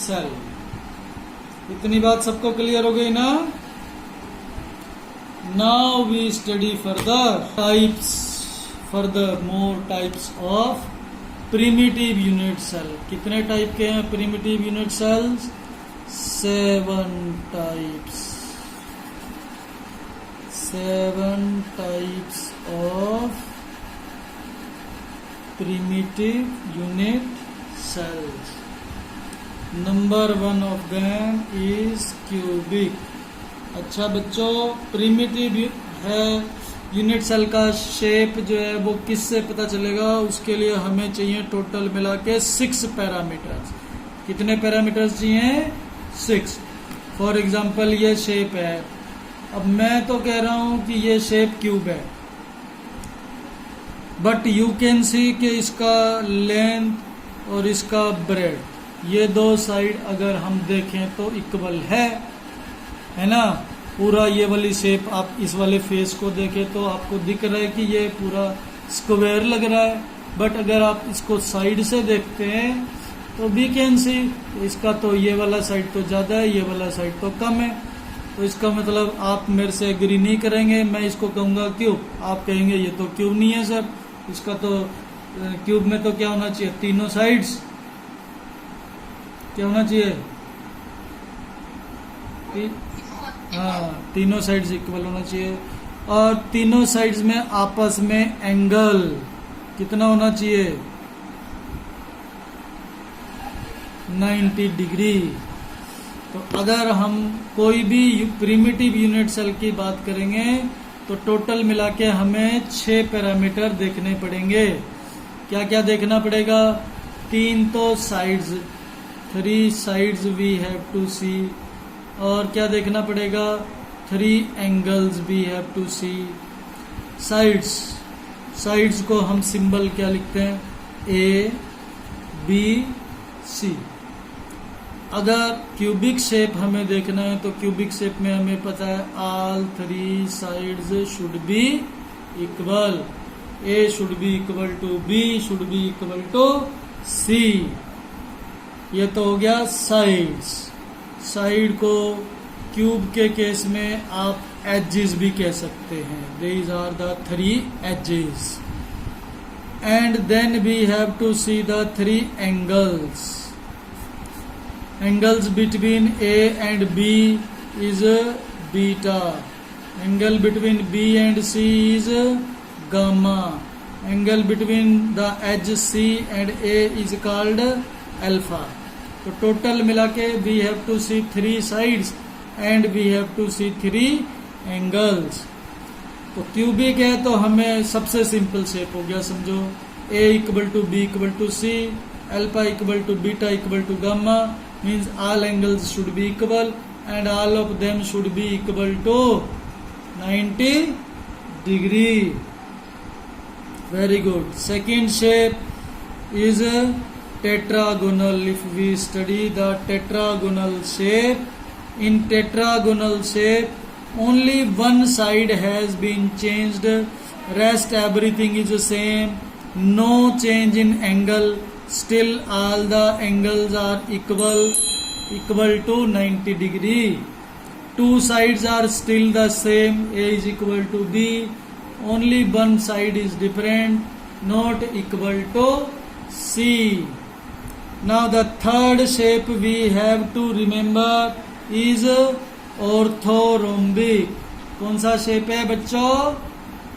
cell. इतनी बात सबको क्लियर हो गई ना? Now we study more types of primitive unit cell. कितने टाइप के हैं primitive unit cells? 7 types. 7 types of primitive unit cells. Number 1 of them is cubic. अच्छा बच्चों, प्रिमिटिव है यूनिट सेल का शेप जो है वो किससे पता चलेगा? उसके लिए हमें चाहिए टोटल मिला के 6 पैरामीटर्स. कितने पैरामीटर्स चाहिए? 6. फॉर एग्जांपल ये शेप है. अब मैं तो कह रहा हूं कि ये शेप क्यूब है, बट यू कैन सी कि इसका लेंथ और इसका ब्रेड, ये दो साइड अगर हम देखें तो इक्वल है ना? पूरा ये वाली शेप आप इस वाले फेस को देखें तो आपको दिख रहा है कि ये पूरा स्क्वायर लग रहा है, बट अगर आप इसको साइड से देखते हैं तो वी कैन सी इसका तो ये वाला साइड तो ज्यादा है, ये वाला साइड तो कम है. तो इसका मतलब आप मेरे से एग्री नहीं करेंगे. मैं इसको कहूंगा क्यूब, आप कहेंगे ये तो क्यूब नहीं है सर, इसका तो क्यूब में तो क्या होना चाहिए? तीनों साइड्स क्या होना चाहिए? हाँ, तीनों साइड्स इक्वल होना चाहिए. और तीनों साइड्स में आपस में एंगल कितना होना चाहिए? 90 डिग्री. तो अगर हम कोई भी प्रिमिटिव यूनिट सेल की बात करेंगे तो टोटल मिला के हमें 6 पैरामीटर देखने पड़ेंगे. क्या क्या देखना पड़ेगा? 3 तो sides, 3 sides we have to see. और क्या देखना पड़ेगा? 3 angles we have to see. Sides को हम सिंबल क्या लिखते हैं? A, B, C. अगर क्यूबिक शेप हमें देखना है तो क्यूबिक शेप में हमें पता है all 3 sides should be equal. A should be equal to B should be equal to C. ये तो हो गया साइड्स. साइड को क्यूब के केस में आप एजेस भी कह सकते हैं. These are the 3 edges. And then we have to see the 3 angles. Angles between A and B is beta. Angle between B and C is gamma. Angle between the edge C and A is called alpha. तो total मिला के we have to see 3 sides and we have to see 3 angles. तो cubic है तो हमें सबसे simple shape हो गया, समझो. A equal to B equal to C, alpha equal to beta equal to gamma. Means all angles should be equal and all of them should be equal to 90 degree. Very good. Second shape is tetragonal. If we study the tetragonal shape, in tetragonal shape only one side has been changed, rest everything is the same, no change in angle. Still all the angles are equal to 90 degree. 2 sides are still the same. A is equal to B. Only one side is different, not equal to C. Now the third shape we have to remember is orthorhombic. कौन सा shape है बच्चों?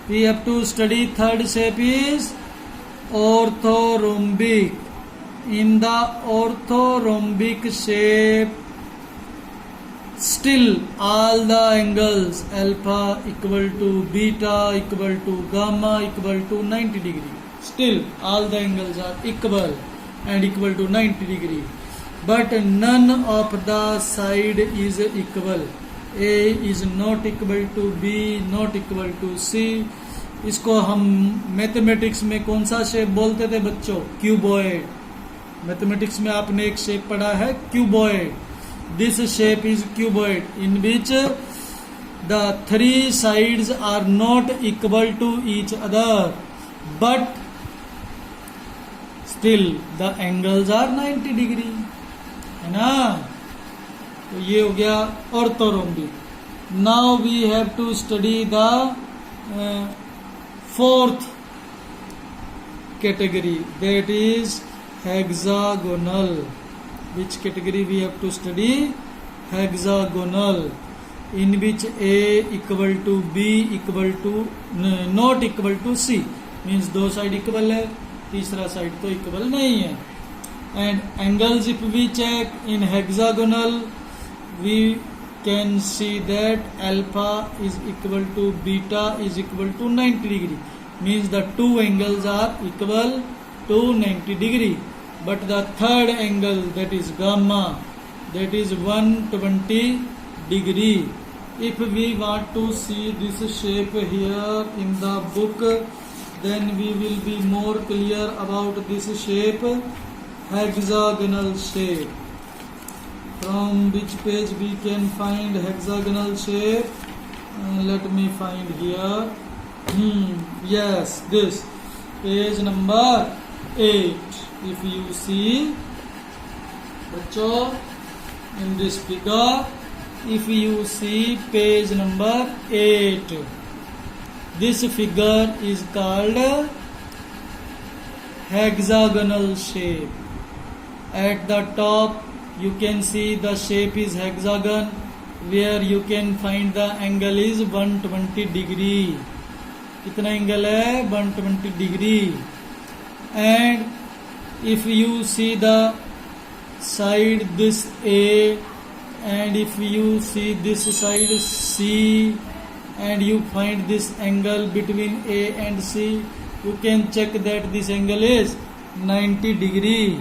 We have to study third shape is orthorhombic. In the orthorhombic shape, still all the angles alpha equal to beta equal to gamma equal to 90 degree. Still all the angles are equal and equal to 90 degree. But none of the side is equal. A is not equal to B, not equal to C. इसको हम mathematics में कौन सा shape बोलते थे बच्चों? Cuboid. Mathematics में आपने एक शेप पढ़ा है cuboid. This shape is cuboid in which the 3 sides are not equal to each other, but still the angles are 90 degree. है ना। तो ये हो गया orthorhombic. Now we have to study the fourth category, that is hexagonal. Which category we have to study? Hexagonal, in which A equal to B equal to not equal to C, means दो side equal है, तीसरा side तो equal नहीं है. And angles, if we check in hexagonal, we can see that alpha is equal to beta is equal to 90 degree, means the two angles are equal to 90 degree. But the third angle, that is gamma, that is 120 degree. If we want to see this shape here in the book, then we will be more clear about this shape, hexagonal shape. From which page we can find hexagonal shape? Let me find here. Yes, this page number 8. If you see, बच्चों, in this figure, if you see page number 8, this figure is called hexagonal shape. At the top you can see the shape is hexagon, where you can find the angle is 120 degree. कितना angle है? 120 degree. And if you see the side this A, and if you see this side C, and you find this angle between A and C, you can check that this angle is 90 degree.